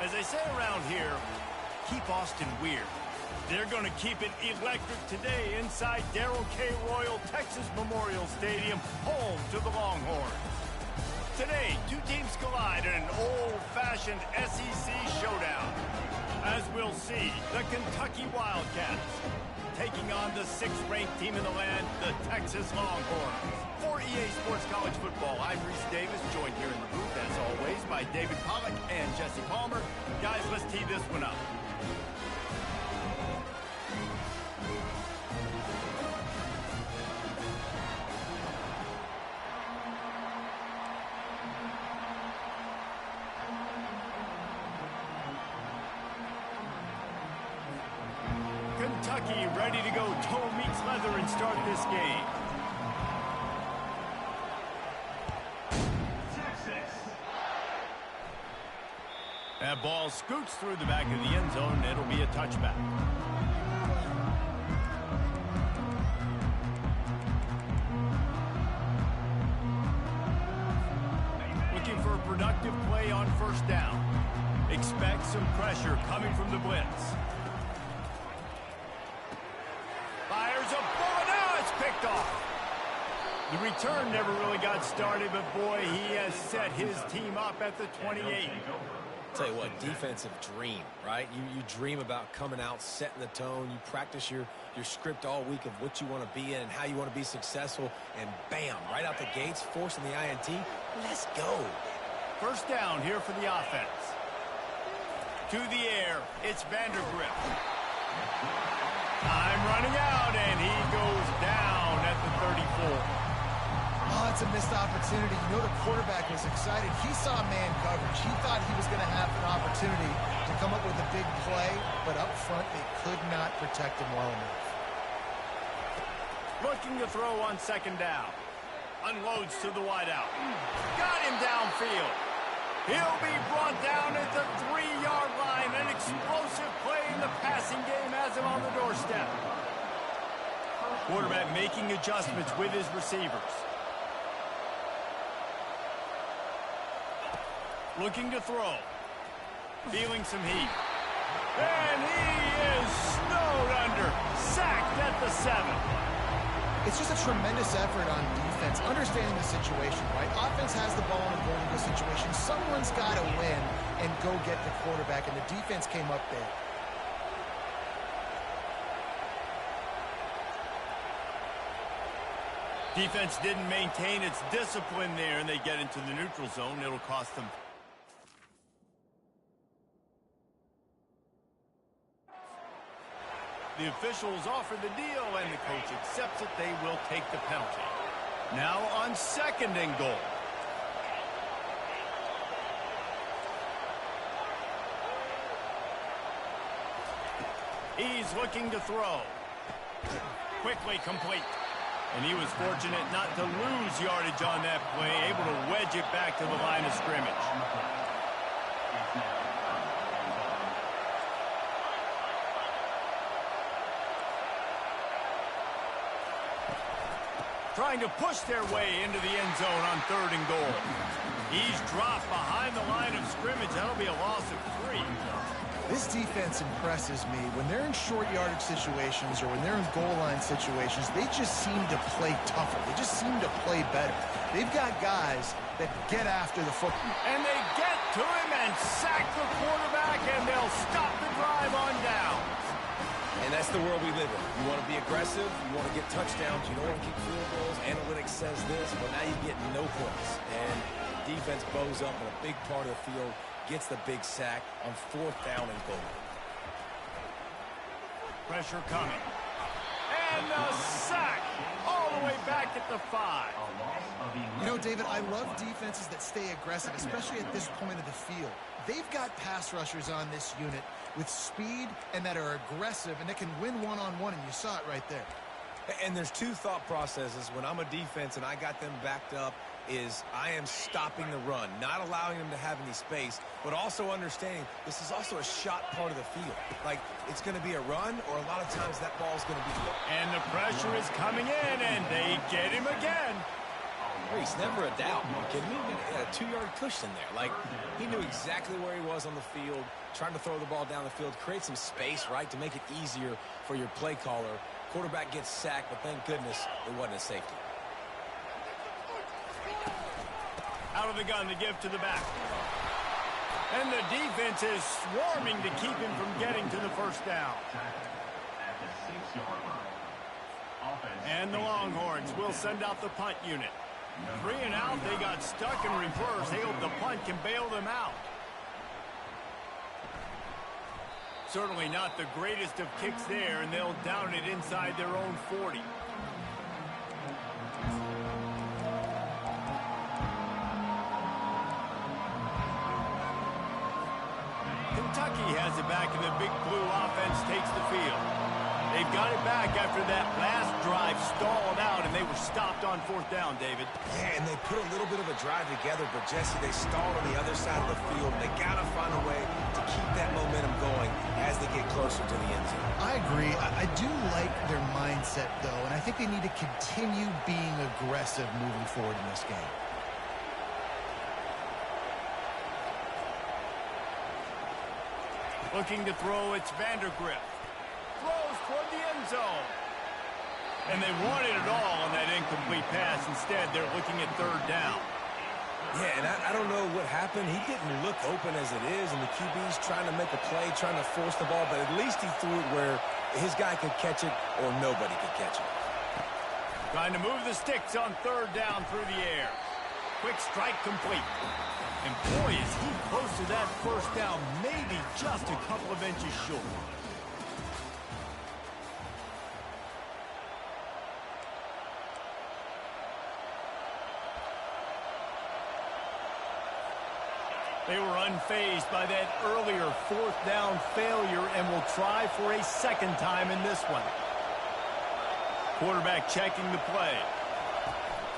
As they say around here, keep Austin weird. They're going to keep it electric today inside Darrell K. Royal Texas Memorial Stadium, home to the Longhorns. Today, two teams collide in an old-fashioned SEC showdown. As we'll see, the Kentucky Wildcats taking on the 6th-ranked team in the land, the Texas Longhorns. For EA Sports College Football, I'm Reese Davis, joined here in the booth, as always, by David Pollack and Jesse Palmer. Guys, let's tee this one up. Kentucky ready to go toe meets leather and start this game. That ball scoots through the back of the end zone. It'll be a touchback. Looking for a productive play on first down. Expect some pressure coming from the blitz. Fires a bullet. Now it's picked off. The return never really got started, but boy, he has set his team up at the 28. Tell you what, defensive dream, right? You dream about coming out, setting the tone. You practice your script all week of what you want to be in and how you want to be successful. And bam, right out the gates, forcing the INT. Let's go. First down here for the offense. To the air, it's Vandergrift. Time running out, and he goes down at the 34. Oh, it's a missed opportunity. You know the quarterback was excited. He saw man coverage. He thought he was going to have an opportunity to come up with a big play, but up front they could not protect him well enough. Looking to throw on second down. Unloads to the wideout. Got him downfield. He'll be brought down at the 3-yard line. An explosive play in the passing game has him on the doorstep. Quarterback making adjustments with his receivers. Looking to throw. Feeling some heat. And he is snowed under. Sacked at the 7. It's just a tremendous effort on defense, understanding the situation, right? Offense has the ball in a goal-to-go situation. Someone's got to win and go get the quarterback, and the defense came up big. Defense didn't maintain its discipline there, and they get into the neutral zone. It'll cost them. The officials offer the deal, and the coach accepts it. They will take the penalty. Now on second and goal. He's looking to throw. Quickly complete. And he was fortunate not to lose yardage on that play, able to wedge it back to the line of scrimmage. Trying to push their way into the end zone on third and goal. He's dropped behind the line of scrimmage. That'll be a loss of 3. This defense impresses me. When they're in short yardage situations or when they're in goal line situations, they just seem to play tougher. They just seem to play better. They've got guys that get after the football. And they get to him and sack the quarterback, and they'll stop the drive on down. And that's the world we live in. You want to be aggressive, you want to get touchdowns, you don't want to kick field goals. Analytics says this, but now you get no points. And defense bows up in a big part of the field, gets the big sack on 4th down and goal. Pressure coming. And a sack all the way back at the 5. You know, David, I love defenses that stay aggressive, especially at this point of the field. They've got pass rushers on this unit with speed and that are aggressive and that can win one-on-one, and you saw it right there. And there's two thought processes when I'm a defense and I got them backed up is I am stopping the run, not allowing them to have any space, but also understanding this is also a shot part of the field. Like, it's going to be a run, or a lot of times that ball's going to be... And the pressure is coming in, and they get him again. Reese, never a doubt. Are you kidding me? He had a 2-yard cushion there. Like, he knew exactly where he was on the field, trying to throw the ball down the field, create some space, right, to make it easier for your play caller. Quarterback gets sacked, but thank goodness it wasn't a safety. Out of the gun to give to the back. And the defense is swarming to keep him from getting to the first down. And the Longhorns will send out the punt unit. 3 and out, they got stuck in reverse. They hope the punt can bail them out. Certainly not the greatest of kicks there, and they'll down it inside their own 40. Kentucky has it back, and the Big Blue offense takes the field. They've got it back after that last drive stalled out, and they were stopped on 4th down, David. Yeah, and they put a little bit of a drive together, but, Jesse, they stalled on the other side of the field. They got to find a way to keep that momentum going as they get closer to the end zone. I agree. I do like their mindset, though, and I think they need to continue being aggressive moving forward in this game. Looking to throw, it's Vandergrift. Throws toward the end zone. And they wanted it all on that incomplete pass. Instead, they're looking at 3rd down. Yeah, and I don't know what happened. He didn't look open as it is, and the QB's trying to make a play, trying to force the ball, but at least he threw it where his guy could catch it or nobody could catch it. Trying to move the sticks on 3rd down through the air. Quick strike complete. And boy, is he close to that first down, maybe just a couple of inches short. They were unfazed by that earlier 4th down failure and will try for a 2nd time in this one. Quarterback checking the play.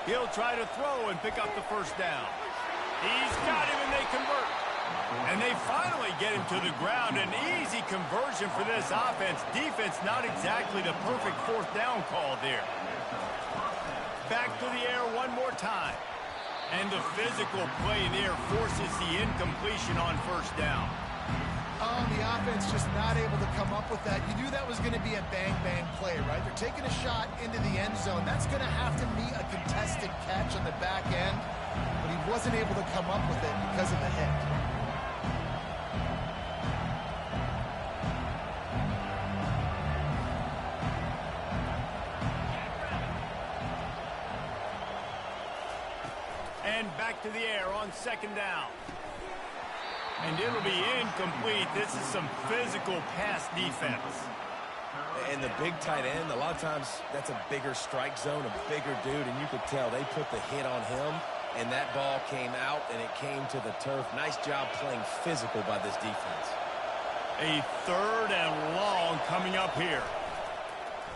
He'll try to throw and pick up the first down. He's got him, and they convert. And they finally get him to the ground. An easy conversion for this offense. Defense not exactly the perfect 4th down call there. Back to the air one more time. And the physical play there forces the incompletion on 1st down. Oh, the offense just not able to come up with that. You knew that was going to be a bang-bang play, right? They're taking a shot into the end zone. That's going to have to be a contested catch on the back end, but he wasn't able to come up with it because of the hit. And back to the air on 2nd down. And it'll be incomplete. This is some physical pass defense. And the big tight end, a lot of times that's a bigger strike zone, a bigger dude, and you could tell they put the hit on him, and that ball came out, and it came to the turf. Nice job playing physical by this defense. A 3rd and long coming up here.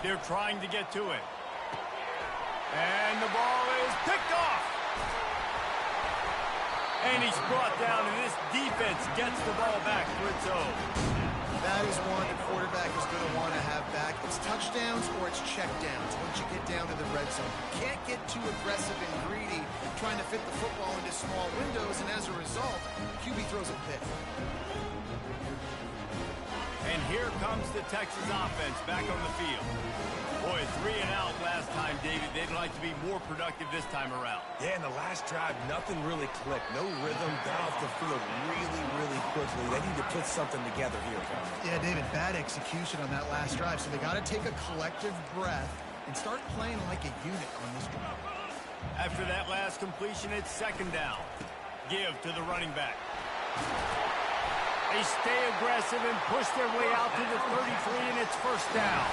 They're trying to get to it. And the ball is picked off. And he's brought down, and this defense gets the ball back for its own. That is one the quarterback is going to want to have back. It's touchdowns or it's checkdowns once you get down to the red zone. You can't get too aggressive and greedy trying to fit the football into small windows, and as a result, QB throws a pick. And here comes the Texas offense back on the field. Boy, 3 and out last time, David. They'd like to be more productive this time around. Yeah, in the last drive, nothing really clicked. No rhythm, got off the field really, really quickly. They need to put something together here, Conor. Yeah, David, bad execution on that last drive, so they got to take a collective breath and start playing like a unit on this one. After that last completion, it's 2nd down. Give to the running back. They stay aggressive and push their way out to the 33, and it's 1st down.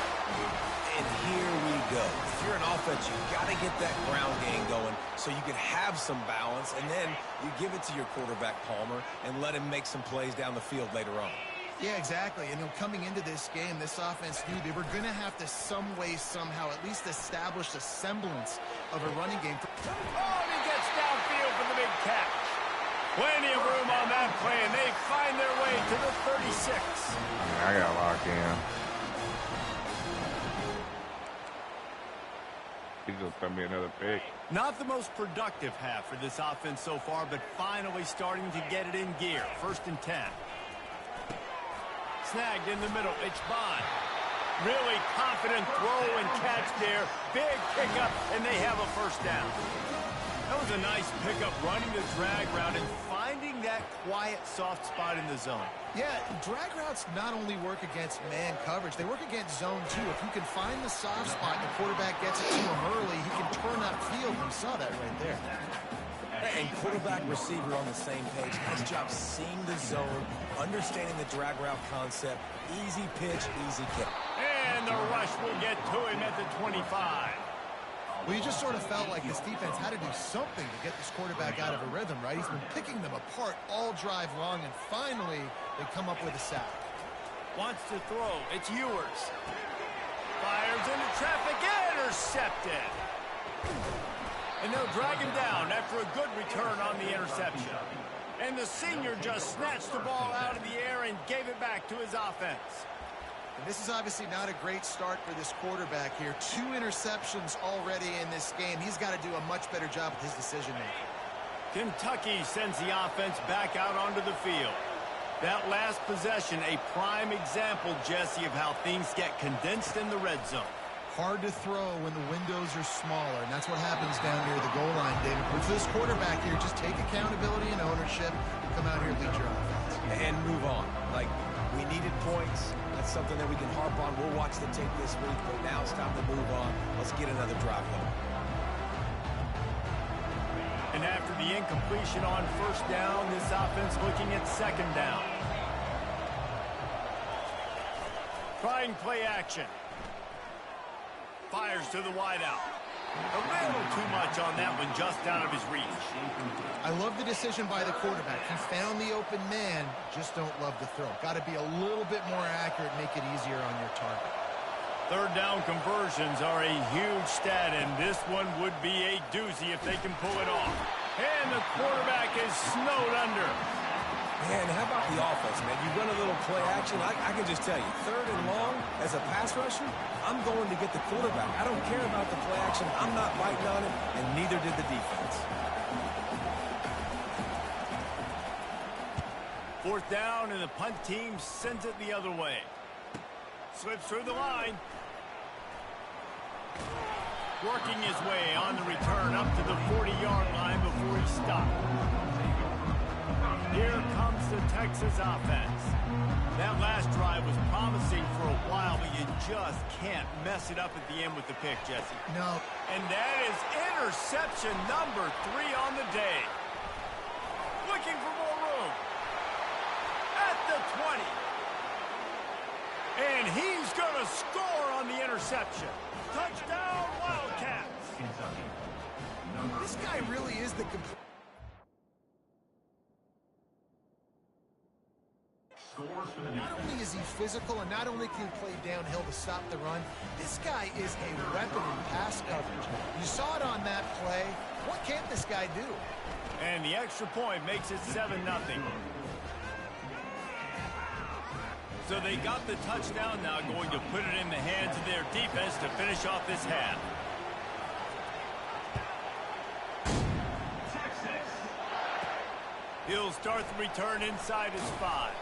And here we go. If you're an offense, you've got to get that ground game going so you can have some balance, and then you give it to your quarterback, Palmer, and let him make some plays down the field later on. Yeah, exactly. And coming into this game, this offense knew they were going to have to some way, somehow, at least establish a semblance of a running game. Oh, and he gets downfield for the big catch. Plenty of room on that play, and they find their way to the 36. I got locked in. He's going to throw me another pick. Not the most productive half for this offense so far, but finally starting to get it in gear. 1st and 10. Snagged in the middle. It's Bond. Really confident throw and catch there. Big pickup, and they have a 1st down. That was a nice pickup, running the drag route and finding that quiet, soft spot in the zone. Yeah, drag routes not only work against man coverage, they work against zone too. If you can find the soft spot and the quarterback gets it to him early, he can turn upfield. You saw that right there. And quarterback receiver on the same page. Nice job seeing the zone, understanding the drag route concept. Easy pitch, easy kick. And the rush will get to him at the 25. Well, you just sort of felt like this defense had to do something to get this quarterback out of a rhythm, right? He's been picking them apart all drive long, and finally they come up with a sack. Wants to throw. It's Ewers. Fires into traffic. Intercepted. And they'll drag him down after a good return on the interception. And the senior just snatched the ball out of the air and gave it back to his offense. And this is obviously not a great start for this quarterback here. 2 interceptions already in this game. He's got to do a much better job with his decision-making. Kentucky sends the offense back out onto the field. That last possession, a prime example, Jesse, of how things get condensed in the red zone. Hard to throw when the windows are smaller, and that's what happens down near the goal line, David. But for this quarterback here, just take accountability and ownership and come out here and lead your offense. And move on. Like, we needed points. That's something that we can harp on. We'll watch the tape this week, but now it's time to move on. Let's get another drive going. And after the incompletion on 1st down, this offense looking at 2nd down. Trying play action. Fires to the wideout. A little too much on that one, just out of his reach. I love the decision by the quarterback. He found the open man, just don't love the throw. Got to be a little bit more accurate, make it easier on your target. 3rd down conversions are a huge stat, and this one would be a doozy if they can pull it off. And the quarterback is snowed under. Man, how about the offense, man? You run a little play action. I can just tell you, 3rd and long, as a pass rusher, I'm going to get the quarterback. I don't care about the play action. I'm not biting on it, and neither did the defense. 4th down, and the punt team sends it the other way. Slips through the line. Working his way on the return up to the 40-yard line before he stopped. Here comes the Texas offense. That last drive was promising for a while, but you just can't mess it up at the end with the pick, Jesse. No. And that is interception number 3 on the day. Looking for more room. At the 20. And he's going to score on the interception. Touchdown, Wildcats. This guy really is the complete... Not only is he physical, and not only can he play downhill to stop the run, this guy is a weapon in pass coverage. You saw it on that play. What can't this guy do? And the extra point makes it 7-0. So they got the touchdown, now going to put it in the hands of their defense to finish off this half. He'll start the return inside his 5.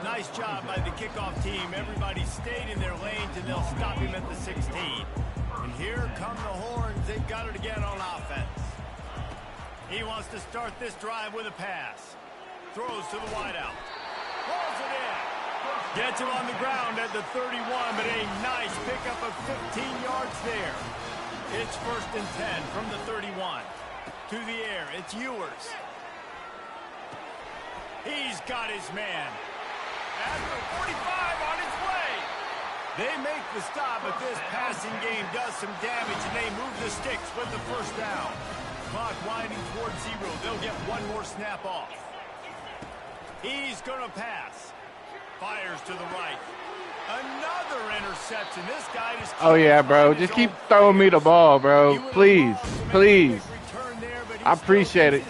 Nice job by the kickoff team. Everybody stayed in their lanes, and they'll stop him at the 16. And here come the Horns. They've got it again on offense. He wants to start this drive with a pass. Throws to the wideout. Pulls it in. Gets him on the ground at the 31, but a nice pickup of 15 yards there. It's 1st and 10 from the 31. To the air, it's Ewers. He's got his man. After 45 on his way. They make the stop, but this passing game does some damage, and they move the sticks with the 1st down. Clock winding towards 0. They'll get one more snap off. He's going to pass. Fires to the right. Another interception. This guy just... Oh, yeah, bro. Just keep throwing me the ball, bro. Please. Please. I appreciate it.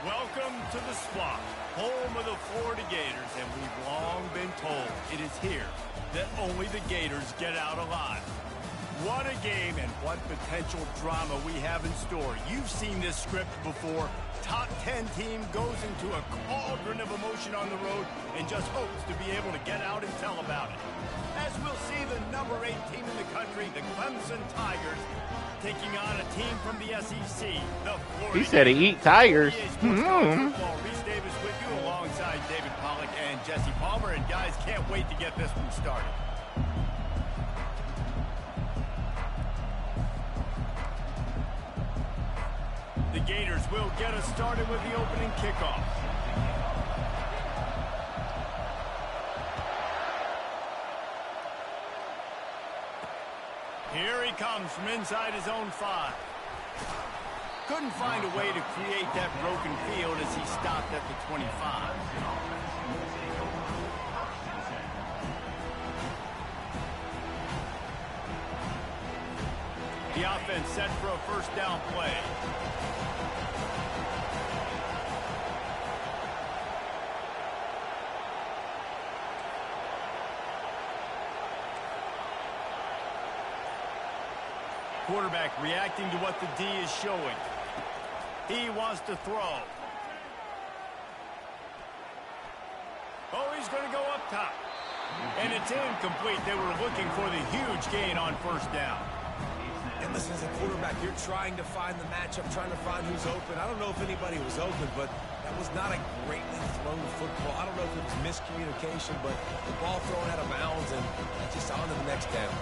Welcome to the swamp, home of the Florida Gators, and we've long been told it is here that only the Gators get out alive. What a game and what potential drama we have in store. You've seen this script before. Top 10 team goes into a cauldron of emotion on the road and just hopes to be able to get out and tell about it. As we'll see the number 8 team in the country, the Clemson Tigers, taking on a team from the SEC, the Florida. He said he eat tigers. Reese Davis with you alongside David Pollack and Jesse Palmer. And guys, can't wait to get this one started. The Gators will get us started with the opening kickoff. Here he comes from inside his own 5. Couldn't find a way to create that broken field as he stopped at the 25. The offense set for a first down play. Quarterback reacting to what the D is showing. He wants to throw. Oh, he's going to go up top. And it's incomplete. They were looking for the huge gain on first down. And listen, as a quarterback, you're trying to find the matchup, trying to find who's open. I don't know if anybody was open, but that was not a greatly thrown football. I don't know if it was miscommunication, but the ball thrown out of bounds and just on to the next down.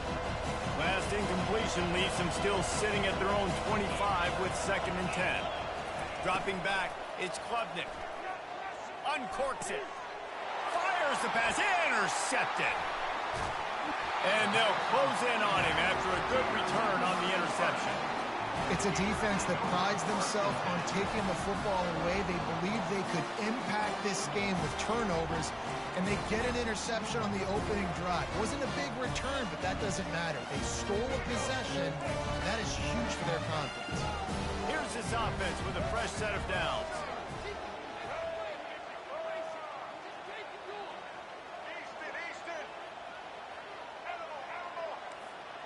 Last incompletion leaves them still sitting at their own 25 with 2nd and 10. Dropping back, it's Klubnik. Uncorks it. Fires the pass. Intercepted. And they'll close in on him after a good return on the interception. It's a defense that prides themselves on taking the football away. They believe they could impact this game with turnovers, and they get an interception on the opening drive. It wasn't a big return, but that doesn't matter. They stole a possession, and that is huge for their confidence. Here's this offense with a fresh set of downs.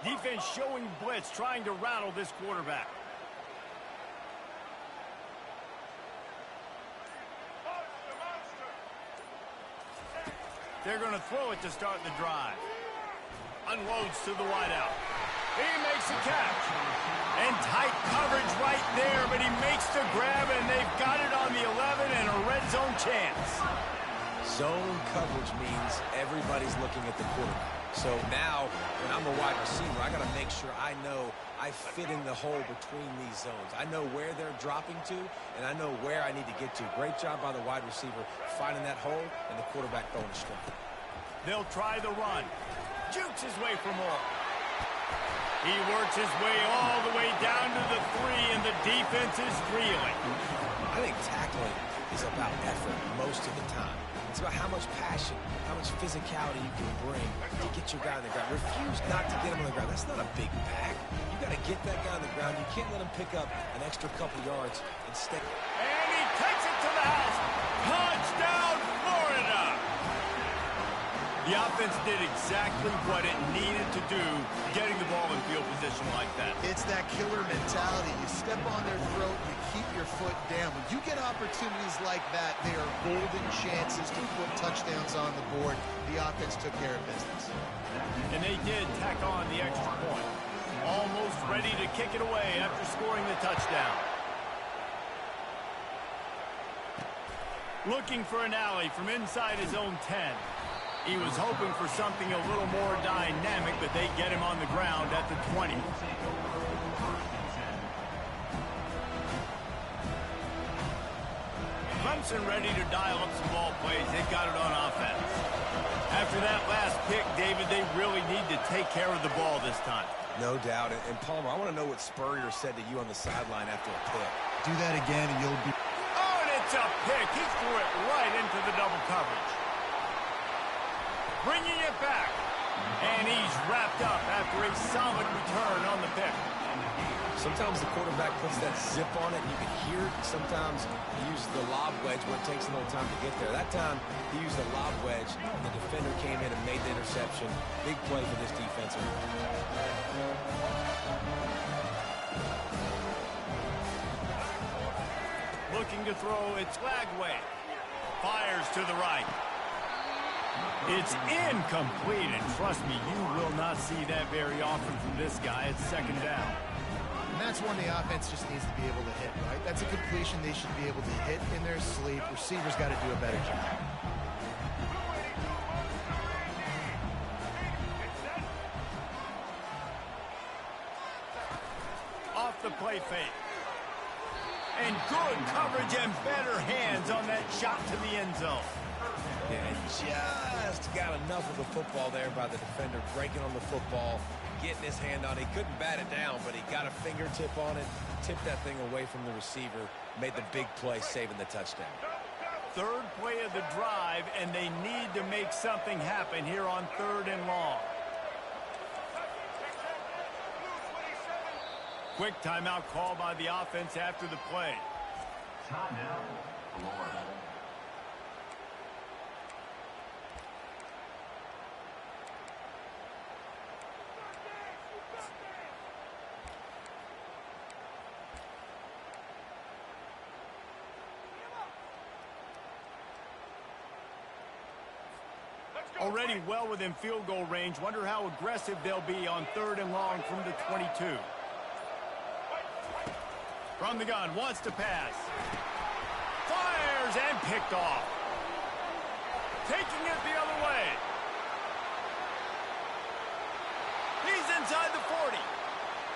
Defense showing blitz, trying to rattle this quarterback. They're going to throw it to start the drive. Unloads to the wideout. He makes a catch. And tight coverage right there, but he makes the grab, and they've got it on the 11 and a red zone chance. Zone coverage means everybody's looking at the quarterback. So now, when I'm a wide receiver, I got to make sure I know I fit in the hole between these zones. I know where they're dropping to, and I know where I need to get to. Great job by the wide receiver finding that hole, and the quarterback throwing a strike. They'll try the run. Jukes his way for more. He works his way all the way down to the 3, and the defense is reeling. I think tackling is about effort most of the time. It's about how much passion, how much physicality you can bring to get your guy on the ground. Refuse not to get him on the ground. That's not a big pack. You got to get that guy on the ground. You can't let him pick up an extra couple yards and stay. And he takes it to the house. Touchdown, Florida! The offense did exactly what it needed to do, getting the ball in field position like that. It's that killer mentality. You step on their throat, you keep your foot down. When you get opportunities like that, they are golden chances to put touchdowns on the board. The offense took care of business. And they did tack on the extra point. Almost ready to kick it away after scoring the touchdown. Looking for an alley from inside his own 10. He was hoping for something a little more dynamic, but they get him on the ground at the 20. Clemson ready to dial up some ball plays. They've got it on offense. After that last pick, David, they really need to take care of the ball this time. No doubt. And Palmer, I want to know what Spurrier said to you on the sideline after a pick. Do that again, and you'll be... Oh, and it's a pick. He threw it right into the double coverage. Bringing it back. And he's wrapped up after a solid return on the pick. Sometimes the quarterback puts that zip on it, and you can hear it. Sometimes he uses the lob wedge where it takes a little time to get there. That time, he used a lob wedge. The defender came in and made the interception. Big play for this defensive. Looking to throw, it's Lagway. Fires to the right. It's incomplete, and trust me, you will not see that very often from this guy. It's second down. And that's one the offense just needs to be able to hit, right? That's a completion they should be able to hit in their sleep. Receivers got to do a better job. Off the play fake. And good coverage and better hands on that shot to the end zone. And just got enough of the football there by the defender, breaking on the football, getting his hand on it. He couldn't bat it down, but he got a fingertip on it, tipped that thing away from the receiver, made the big play, saving the touchdown. Third play of the drive, and they need to make something happen here on 3rd and long. Quick timeout call by the offense after the play. Timeout, Florida. Already well within field goal range. Wonder how aggressive they'll be on 3rd and long from the 22. From the gun, wants to pass. Fires and picked off. Taking it the other way. He's inside the 40.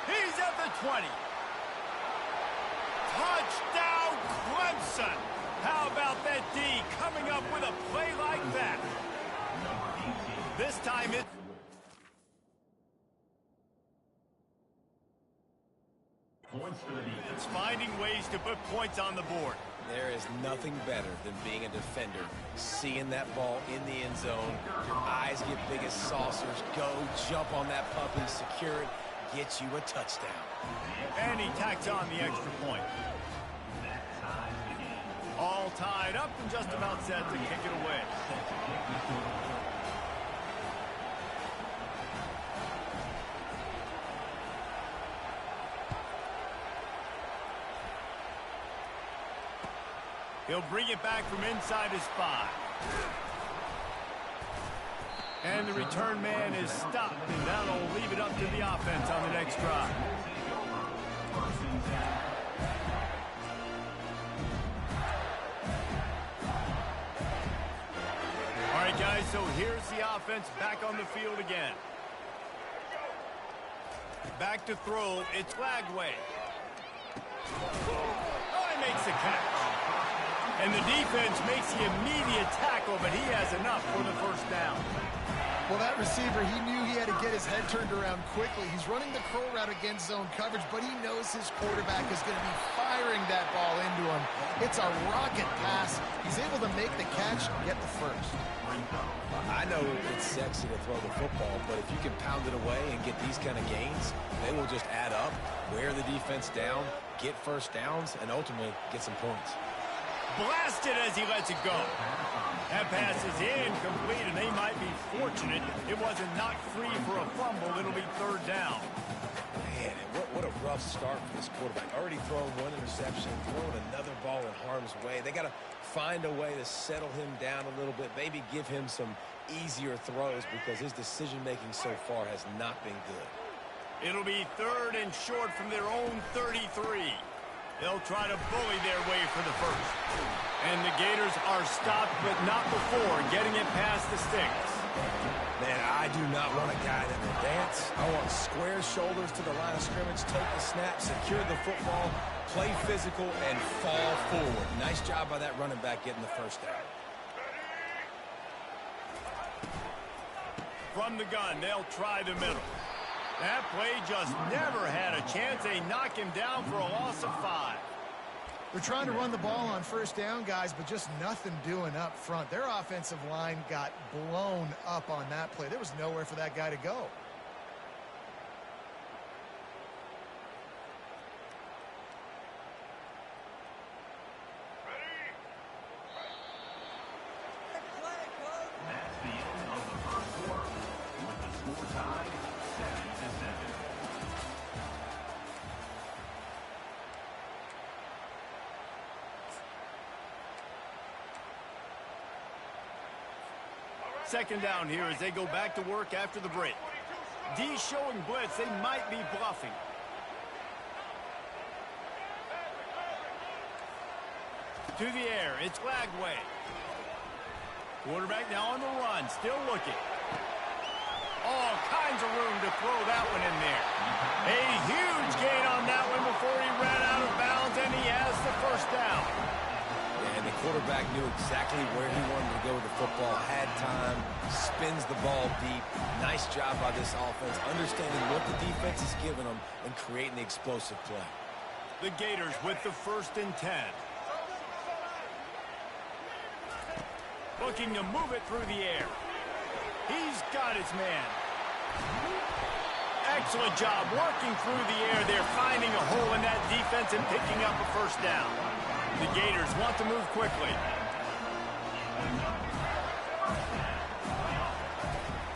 He's at the 20. Touchdown, Clemson. How about that D coming up with a play like that? This time it's finding ways to put points on the board. There is nothing better than being a defender. Seeing that ball in the end zone, your eyes get big as saucers. Go, jump on that puppy, secure it, get you a touchdown. And he tacks on the extra point. All tied up and just about set to kick it away. He'll bring it back from inside his 5. And the return man is stopped, and that'll leave it up to the offense on the next drive. All right, guys, so here's the offense back on the field again. Back to throw, it's Lagway. Oh, he makes the catch. And the defense makes the immediate tackle, but he has enough for the first down. Well, that receiver, he knew he had to get his head turned around quickly. He's running the curl route against zone coverage, but he knows his quarterback is going to be firing that ball into him. It's a rocket pass. He's able to make the catch and get the first. I know it's sexy to throw the football, but if you can pound it away and get these kind of gains, they will just add up, wear the defense down, get first downs, and ultimately get some points. Blasted as he lets it go. That pass is incomplete, and they might be fortunate it wasn't knocked free for a fumble. It'll be 3rd down. Man, what a rough start for this quarterback. Already thrown one interception, throwing another ball in harm's way. They got to find a way to settle him down a little bit, maybe give him some easier throws because his decision-making so far has not been good. It'll be 3rd and short from their own 33. They'll try to bully their way for the first. And the Gators are stopped, but not before getting it past the sticks. Man, I do not want a guy that will dance. I want square shoulders to the line of scrimmage, take the snap, secure the football, play physical, and fall forward. Nice job by that running back getting the first down. From the gun, they'll try the middle. That play just never had a chance. They knock him down for a loss of 5. They're trying to run the ball on first down, guys, but just nothing doing up front. Their offensive line got blown up on that play. There was nowhere for that guy to go. second down here as they go back to work after the break. D showing blitz. They might be bluffing. To the air. It's Lagway. Quarterback now on the run. Still looking. All kinds of room to throw that one in there. A huge gain on that one before he ran out of bounds, and he has the first down. Yeah, and the quarterback knew exactly where he wanted to go with the football, had time, spins the ball deep. Nice job by this offense, understanding what the defense is giving them and creating the explosive play. The Gators with the 1st and 10. Looking to move it through the air. He's got his man. Excellent job working through the air. They're finding a hole in that defense and picking up a first down. The Gators want to move quickly.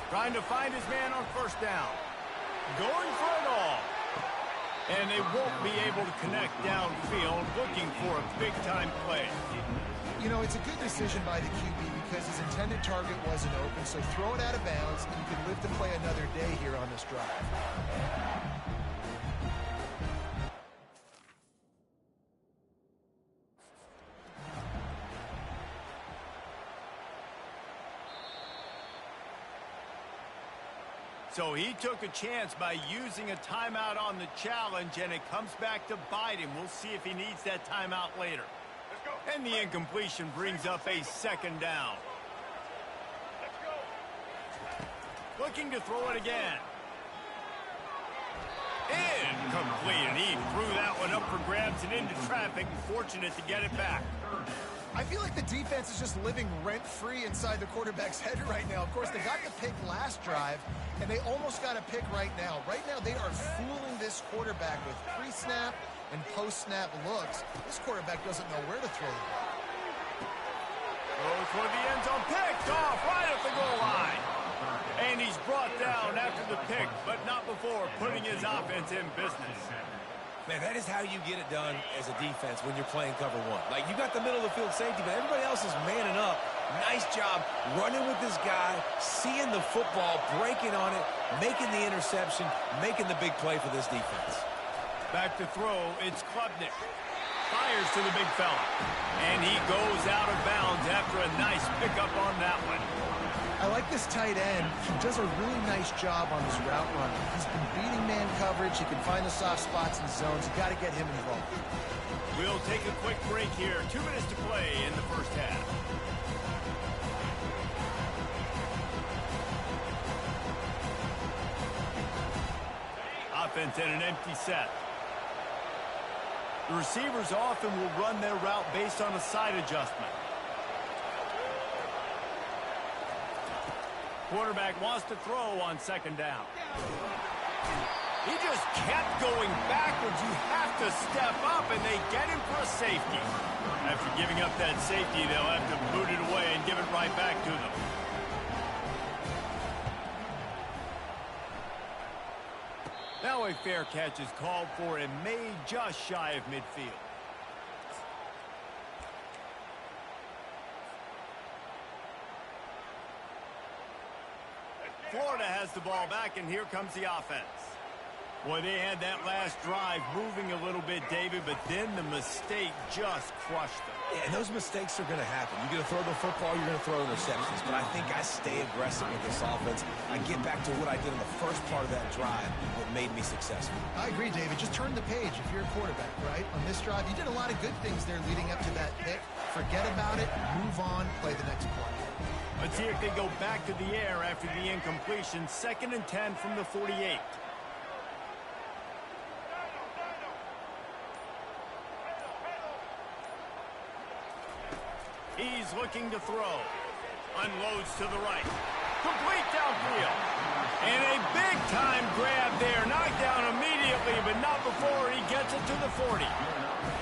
Trying to find his man on first down. Going for it all. And they won't be able to connect downfield, looking for a big-time play. You know, it's a good decision by the QB because his intended target wasn't open, so throw it out of bounds, and you can live to play another day here on this drive. So he took a chance by using a timeout on the challenge, and it comes back to bite him. We'll see if he needs that timeout later. And the incompletion brings up a second down. Looking to throw it again. Incomplete, and he threw that one up for grabs and into traffic. Fortunate to get it back. I feel like the defense is just living rent-free inside the quarterback's head right now. Of course, they got the pick last drive, and they almost got a pick right now. Right now, they are fooling this quarterback with pre-snap and post-snap looks. This quarterback doesn't know where to throw the ball. Goes for the end zone, picked off right at the goal line. And he's brought down after the pick, but not before putting his offense in business. Man, that is how you get it done as a defense when you're playing cover one. Like, you got the middle of the field safety, but everybody else is manning up. Nice job running with this guy, seeing the football, breaking on it, making the interception, making the big play for this defense. Back to throw, it's Klubnik. Fires to the big fella. And he goes out of bounds after a nice pickup on that one. I like this tight end. He does a really nice job on his route running. He's been beating man coverage. He can find the soft spots in zones. You got to get him involved. We'll take a quick break here. 2 minutes to play in the first half. Offense in an empty set. The receivers often will run their route based on a side adjustment. Quarterback wants to throw on second down. He just kept going backwards. You have to step up, and they get him for a safety. After giving up that safety, they'll have to boot it away and give it right back to them. Now a fair catch is called for and made just shy of midfield. Florida has the ball back, and here comes the offense. Boy, they had that last drive moving a little bit, David, but then the mistake just crushed them. Yeah, and those mistakes are going to happen. You're going to throw the football, you're going to throw interceptions, but I think I stay aggressive with this offense. I get back to what I did in the first part of that drive that made me successful. I agree, David. Just turn the page if you're a quarterback, right? On this drive, you did a lot of good things there leading up to that pick. Forget about it, move on, play the next play. Let's see if they go back to the air after the incompletion. 2nd and 10 from the 48. He's looking to throw. Unloads to the right. Complete downfield. And a big-time grab there. Knocked down immediately, but not before he gets it to the 40.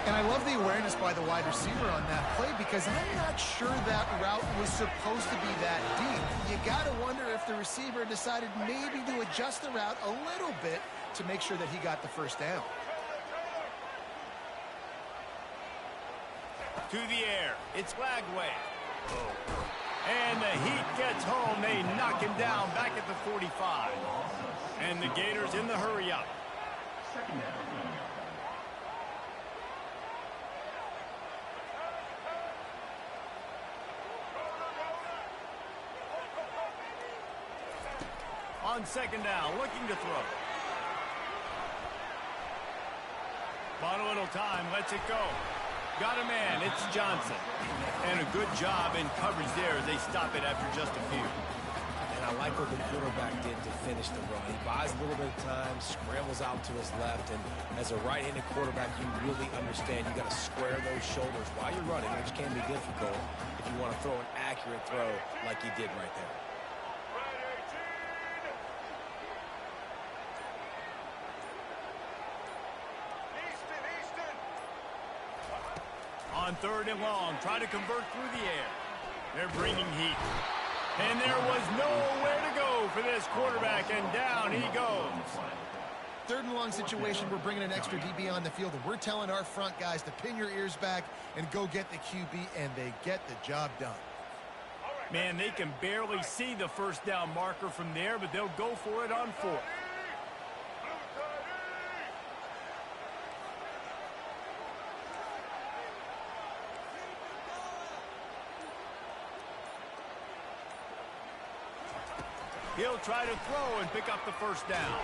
And I love the awareness by the wide receiver on that play because I'm not sure that route was supposed to be that deep. You got to wonder if the receiver decided maybe to adjust the route a little bit to make sure that he got the first down. To the air. It's Lagway. And the Heat gets home. They knock him down back at the 45. And the Gators in the hurry up. Second down. On second down, looking to throw. Bought a little time, lets it go. Got a man, it's Johnson. And a good job in coverage there as they stop it after just a few. And I like what the quarterback did to finish the run. He buys a little bit of time, scrambles out to his left, and as a right-handed quarterback, you really understand you got to square those shoulders while you're running, which can be difficult if you want to throw an accurate throw like he did right there. On third and long, try to convert through the air. They're bringing heat. And there was nowhere to go for this quarterback, and down he goes. Third and long situation, we're bringing an extra DB on the field, and we're telling our front guys to pin your ears back and go get the QB, and they get the job done. Man, they can barely see the first down marker from there, but they'll go for it on fourth. He'll try to throw and pick up the first down.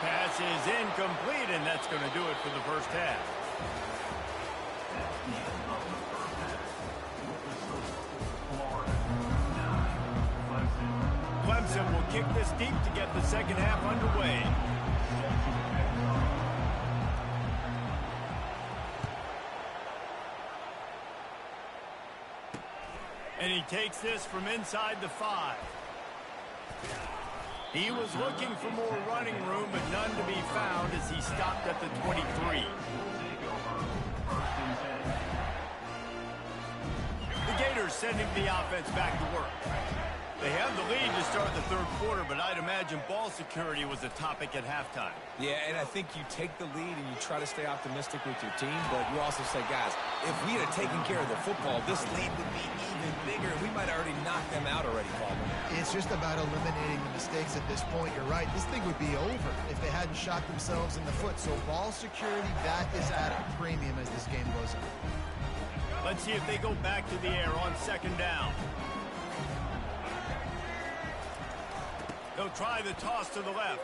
Pass is incomplete, and that's going to do it for the first half. Clemson will kick this deep to get the second half underway. And he takes this from inside the 5. He was looking for more running room, but none to be found as he stopped at the 23. The Gators sending the offense back to work. They have the lead to start the third quarter, but I'd imagine ball security was a topic at halftime. Yeah, and I think you take the lead and you try to stay optimistic with your team, but you also say, guys, if we had taken care of the football, this lead would be even bigger. We might have already knocked them out already, Paul. It's just about eliminating the mistakes at this point. You're right. This thing would be over if they hadn't shot themselves in the foot. So ball security, that is at a premium as this game goes on. Let's see if they go back to the air on second down. They'll try the toss to the left.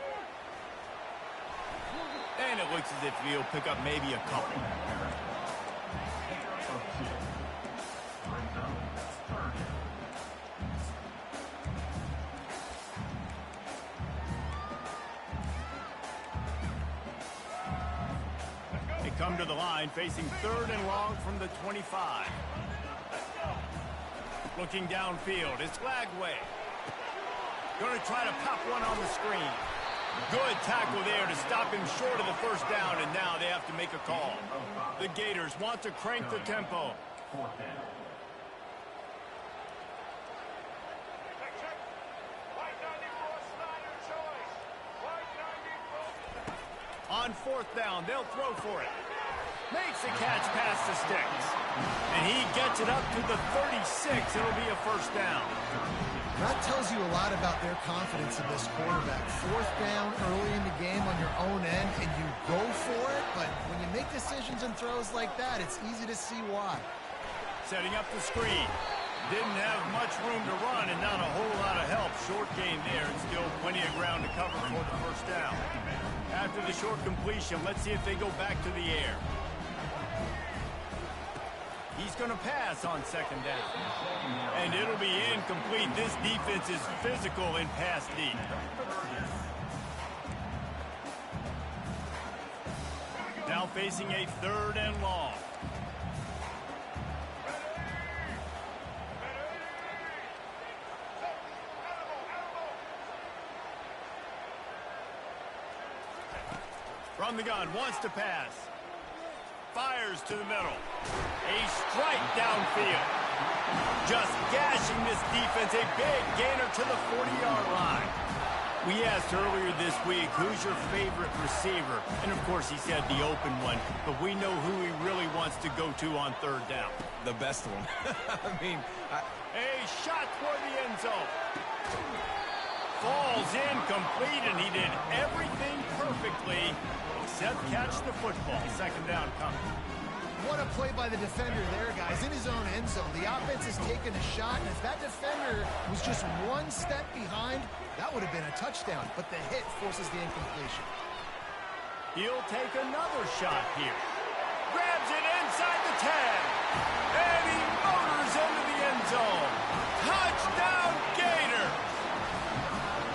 And it looks as if he'll pick up maybe a couple. They come to the line facing third and long from the 25. Looking downfield, it's Lagway. Going to try to pop one on the screen. Good tackle there to stop him short of the first down, and now they have to make a call. The Gators want to crank the tempo. On fourth down, they'll throw for it. Makes a catch past the sticks. And he gets it up to the 36. It'll be a first down. That tells you a lot about their confidence in this quarterback. Fourth down early in the game on your own end, and you go for it, but when you make decisions and throws like that, it's easy to see why. Setting up the screen. Didn't have much room to run and not a whole lot of help. Short gain there and still plenty of ground to cover for the first down. After the short completion, let's see if they go back to the air. He's going to pass on second down. And it'll be incomplete. This defense is physical in pass deep. Now facing a third and long. From the gun, wants to pass. Fires to the middle. A strike downfield. Just gashing this defense. A big gainer to the 40-yard line. We asked earlier this week, who's your favorite receiver? And, of course, he said the open one. But we know who he really wants to go to on third down. The best one. I mean, A shot toward the end zone. Falls incomplete, and he did everything perfectly except catch the football. Second down coming. What a play by the defender there, guys. In his own end zone, the offense has taken a shot, and if that defender was just one step behind, that would have been a touchdown. But the hit forces the incompletion. He'll take another shot here. Grabs it inside the 10. And he motors into the end zone. Touchdown, Gator.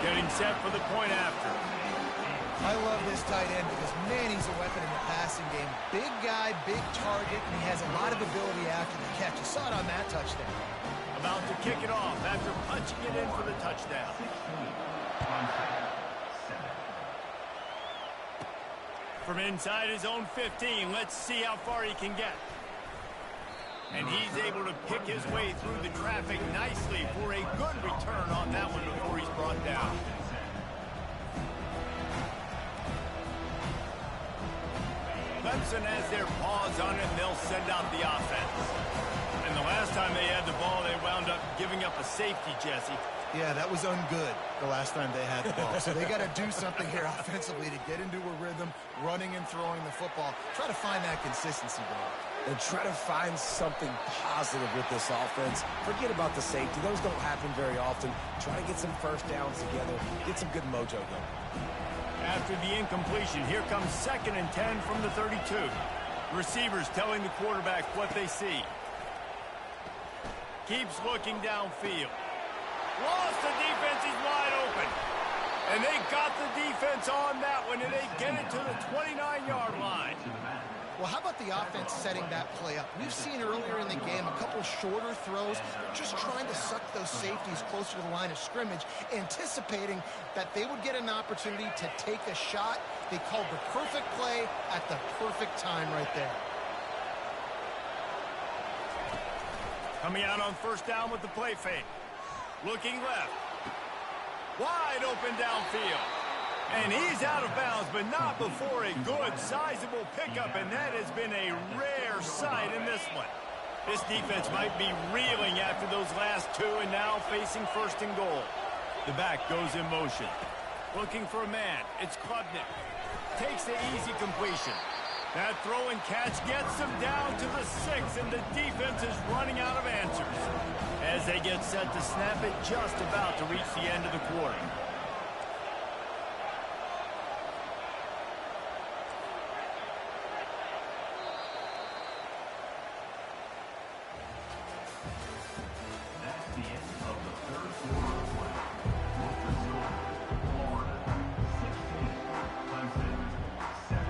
Getting set for the point after. I love this tight end because, man, he's a weapon in the passing game. Big guy, big target, and he has a lot of ability after the catch. You saw it on that touchdown. About to kick it off after punching it in for the touchdown. From inside his own 15, let's see how far he can get. And he's able to pick his way through the traffic nicely for a good return on that one before he's brought down. Clemson has their paws on it, and they'll send out the offense. And the last time they had the ball, they wound up giving up a safety, Jesse. Yeah, that was ungood the last time they had the ball. So they got to do something here offensively to get into a rhythm, running and throwing the football. Try to find that consistency, bro. and try to find something positive with this offense. Forget about the safety. Those don't happen very often. Try to get some first downs together. Get some good mojo going. After the incompletion, here comes 2nd and 10 from the 32. Receivers telling the quarterback what they see. Keeps looking downfield. Lost the defense, he's wide open. And they got the defense on that one, and they get it to the 29-yard line. Well, how about the offense setting that play up? We've seen earlier in the game a couple shorter throws, just trying to suck those safeties closer to the line of scrimmage, anticipating that they would get an opportunity to take a shot. They called the perfect play at the perfect time right there. Coming out on first down with the play fake. Looking left. Wide open downfield. And he's out of bounds, but not before a good, sizable pickup, and that has been a rare sight in this one. This defense might be reeling after those last two, and now facing 1st and goal. The back goes in motion. Looking for a man. It's Klubnik. Takes the easy completion. That throw and catch gets them down to the 6, and the defense is running out of answers. As they get set to snap it, just about to reach the end of the quarter. That's the end of the third quarter of play. With the score, Florida 16, Clemson 7.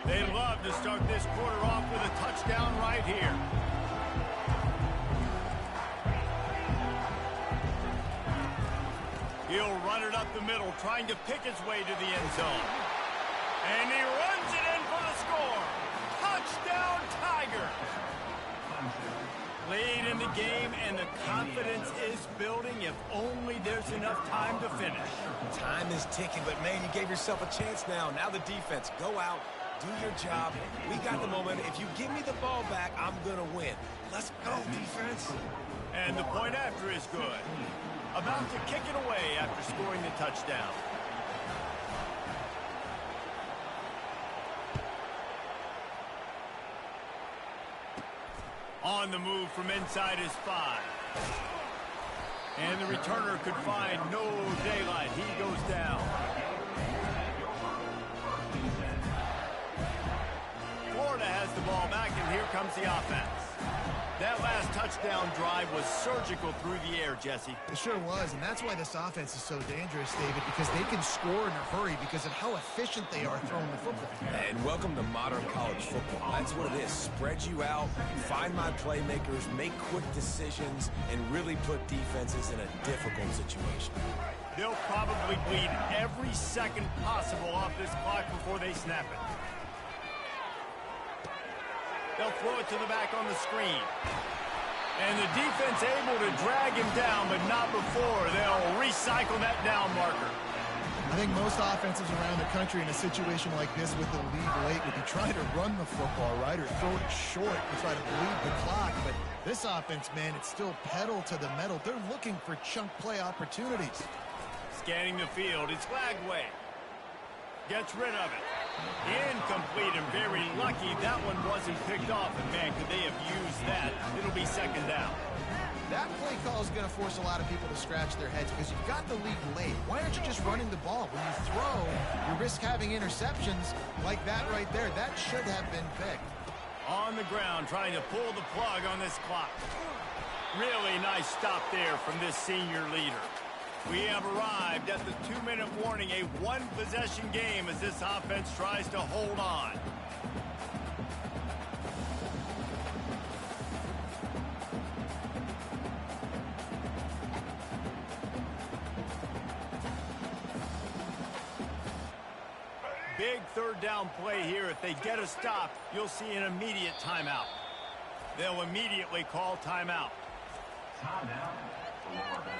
They love to start this quarter off with a touchdown right here. He'll run it up the middle, trying to pick his way to the end zone. And he runs it in for the score. Touchdown, Tiger. Late in the game, and the confidence is building if only there's enough time to finish. Time is ticking, but, man, you gave yourself a chance now. Now the defense, go out, do your job. We got the momentum. If you give me the ball back, I'm going to win. Let's go, defense. And the point after is good. About to kick it away after scoring the touchdown. On the move from inside his 5. And the returner could find no daylight. He goes down. Florida has the ball back, and here comes the offense. That last touchdown drive was surgical through the air, Jesse. It sure was, and that's why this offense is so dangerous, David, because they can score in a hurry because of how efficient they are throwing the football. And welcome to modern college football. That's what it is. Spread you out, find my playmakers, make quick decisions, and really put defenses in a difficult situation. They'll probably bleed every second possible off this clock before they snap it. They'll throw it to the back on the screen. And the defense able to drag him down, but not before. They'll recycle that down marker. I think most offenses around the country in a situation like this with the lead late would be trying to run the football, right, or throw it short to try to bleed the clock. But this offense, man, it's still pedal to the metal. They're looking for chunk play opportunities. Scanning the field, it's Lagway. Gets rid of it. Incomplete and very lucky that one wasn't picked off. And, man, could they have used that? It'll be second down. That play call is going to force a lot of people to scratch their heads because you've got the lead late. Why aren't you just running the ball? When you throw, you risk having interceptions like that right there. That should have been picked. On the ground, trying to pull the plug on this clock. Really nice stop there from this senior leader. We have arrived at the 2-minute warning, a one-possession game as this offense tries to hold on. Big third down play here. If they get a stop, you'll see an immediate timeout. They'll immediately call timeout. Timeout, Florida.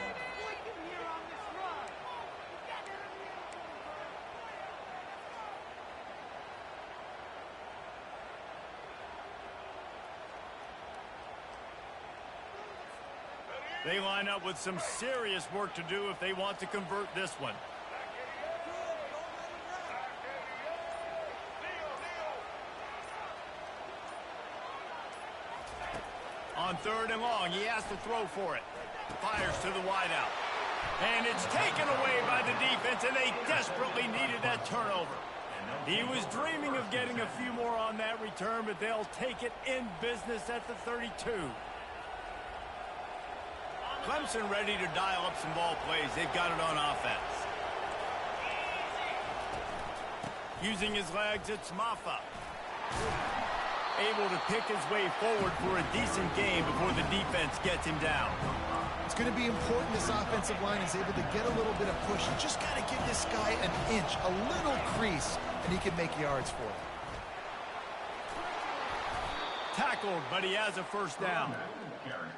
They line up with some serious work to do if they want to convert this one. On third and long, he has to throw for it. Fires to the wideout. And it's taken away by the defense, and they desperately needed that turnover. He was dreaming of getting a few more on that return, but they'll take it in business at the 32. Clemson ready to dial up some ball plays. They've got it on offense. Using his legs, it's Maffa. Able to pick his way forward for a decent game before the defense gets him down. It's going to be important this offensive line is able to get a little bit of push. You just got to give this guy an inch, a little crease, and he can make yards for it. Tackled, but he has a first down.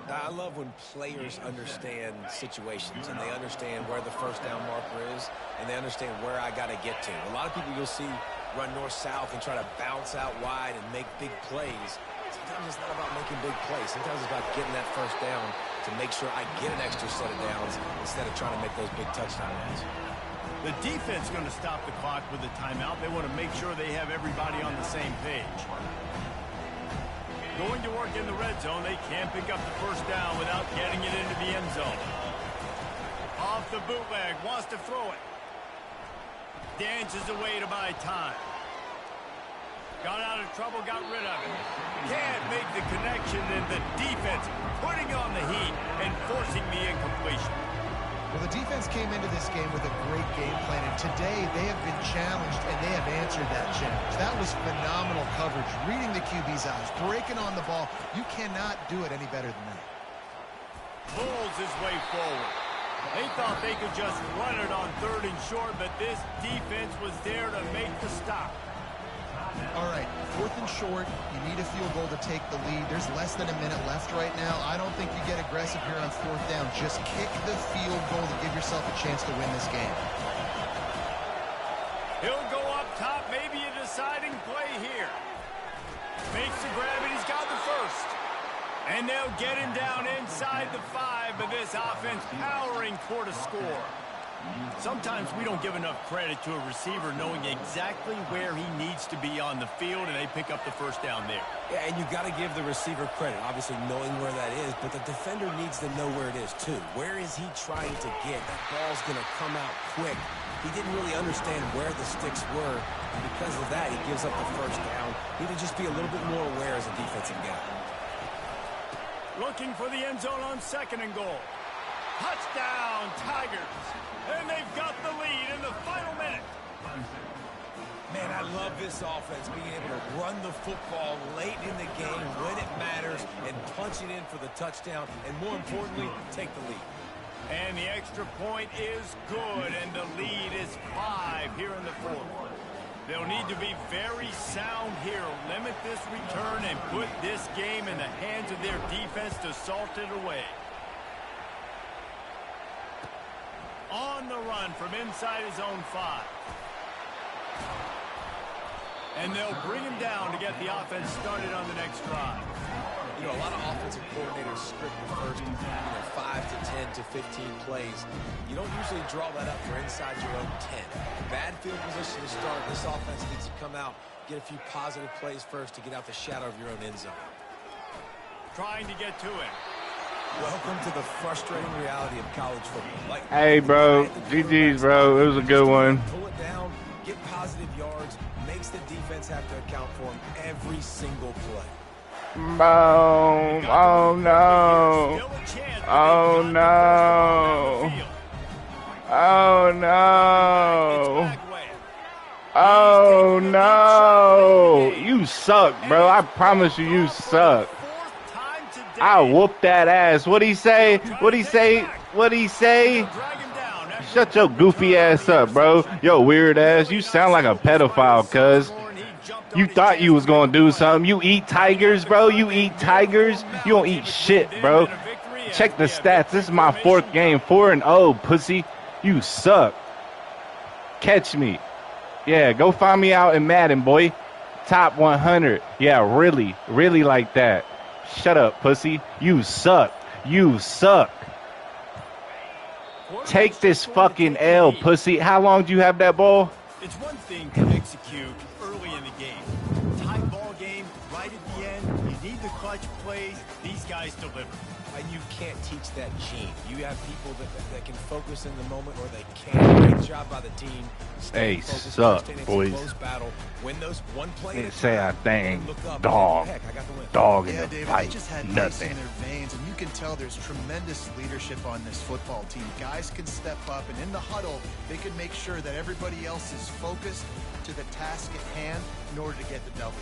I love when players understand situations and they understand where the first down marker is and they understand where I got to get to. A lot of people you'll see run north-south and try to bounce out wide and make big plays. Sometimes it's not about making big plays. Sometimes it's about getting that first down to make sure I get an extra set of downs instead of trying to make those big touchdown runs. The defense is going to stop the clock with a timeout. They want to make sure they have everybody on the same page. Going to work in the red zone, they can't pick up the first down without getting it into the end zone. Off the bootleg, wants to throw it. Dances away to buy time. Got out of trouble, got rid of it. Can't make the connection, and the defense putting on the heat and forcing the incompletion. Well, the defense came into this game with a great game plan, and today they have been challenged, and they have answered that challenge. That was phenomenal coverage, reading the QB's eyes, breaking on the ball. You cannot do it any better than that. Pulls his way forward. They thought they could just run it on third and short, but this defense was there to make the stop. All right, fourth and short, you need a field goal to take the lead. There's less than a minute left right now. I don't think you get aggressive here on fourth down. Just kick the field goal to give yourself a chance to win this game. He'll go up top, maybe a deciding play here. Makes the grab, and he's got the first. And they'll get him down inside the 5, but this offense powering toward a score. Sometimes we don't give enough credit to a receiver knowing exactly where he needs to be on the field, and they pick up the first down there. Yeah, and you got to give the receiver credit, obviously knowing where that is, but the defender needs to know where it is too. Where is he trying to get? That ball's going to come out quick. He didn't really understand where the sticks were, and because of that, he gives up the first down. Need to just be a little bit more aware as a defensive guy. Looking for the end zone on second and goal. Touchdown, Tigers. And they've got the lead in the final minute. Man, I love this offense, being able to run the football late in the game when it matters and punch it in for the touchdown, and more importantly, take the lead. And the extra point is good, and the lead is 5 here in the fourth. They'll need to be very sound here. Limit this return and put this game in the hands of their defense to salt it away. On the run from inside his own 5. And they'll bring him down to get the offense started on the next drive. You know, a lot of offensive coordinators script the first 5 to 10 to 15 plays. You don't usually draw that up for inside your own 10. Bad field position to start. This offense needs to come out, get a few positive plays first to get out the shadow of your own end zone. Trying to get to it. Welcome to the frustrating reality of college football. Hey, bro. GG's, bro. It was a good one. Pull it down, get positive yards, makes the defense have to account for them every single play. Boom. Oh, no. Oh, no. Oh, no. Oh, no. You suck, bro. I promise you, you suck. I whoop that ass. What'd he say? What'd he say? What'd he say? Shut your goofy ass up, bro. Yo, weird ass. You sound like a pedophile, cuz. You thought you was gonna do something. You eat tigers, bro. You eat tigers. You don't eat shit, bro. Check the stats. This is my 4th game. 4-0, pussy. You suck. Catch me. Yeah, go find me out in Madden, boy. Top 100. Yeah, really. Really like that. Shut up, pussy. You suck. You suck. Take this fucking L, pussy. How long do you have that ball? It's one thing to execute early in the game. Tight ball game, right at the end. You need the clutch plays. These guys deliver. And you can't teach that gene. You have people that can focus in the moment, or they can't. Great job by the team. They suck, boys. Win those one play. They say I think dog. Dog in the David, fight. they just had ice Nothing. in their veins, and you can tell there's tremendous leadership on this football team. Guys can step up, and in the huddle, they can make sure that everybody else is focused to the task at hand in order to get the W.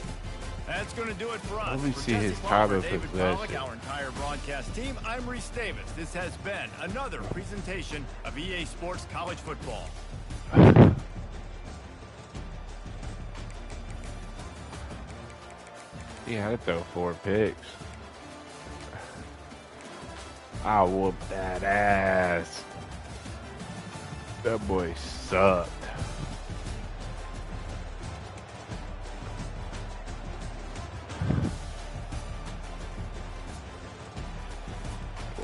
That's going to do it for us. Let me For see Jesse his Palmer, title David possession. Pollack, our entire broadcast team, I'm Reese Davis. This has been another presentation of EA Sports College Football. He had to throw 4 picks. I whoop that ass. That boy sucked.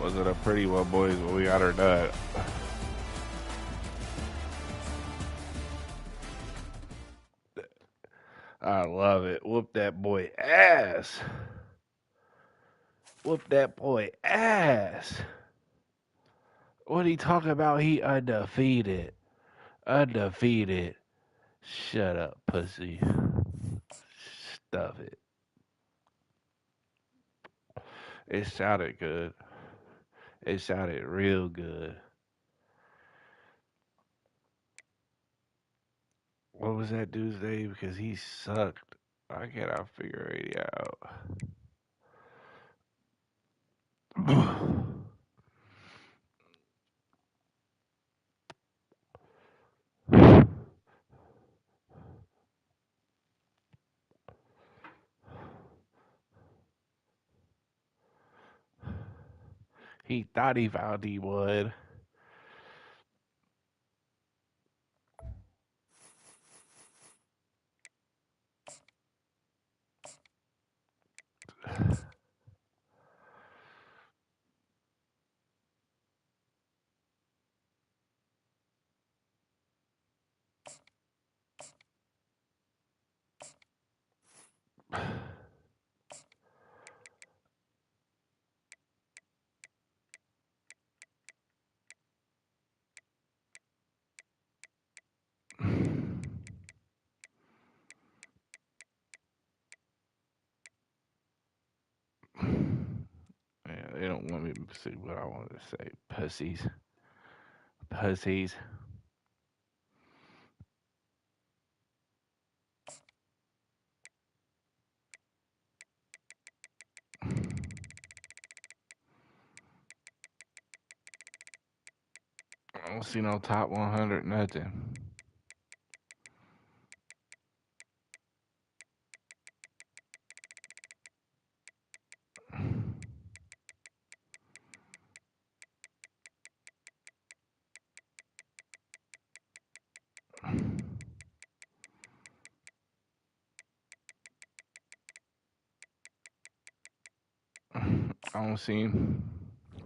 Was it a pretty one, boys? But we got her done. I love it. Whoop that boy ass. Whoop that boy ass. What he talking about? He undefeated. Undefeated. Shut up, pussy. Stuff it. It sounded good. It sounded real good. What was that dude's name? Because he sucked. I cannot figure it out. He thought he found he would. Yeah, they don't want me to see what I wanted to say. Pussies. Pussies. I don't see no top 100 nothing. I don't see him.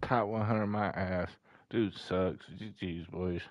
Top 100 my ass. Dude sucks. GG's, boys.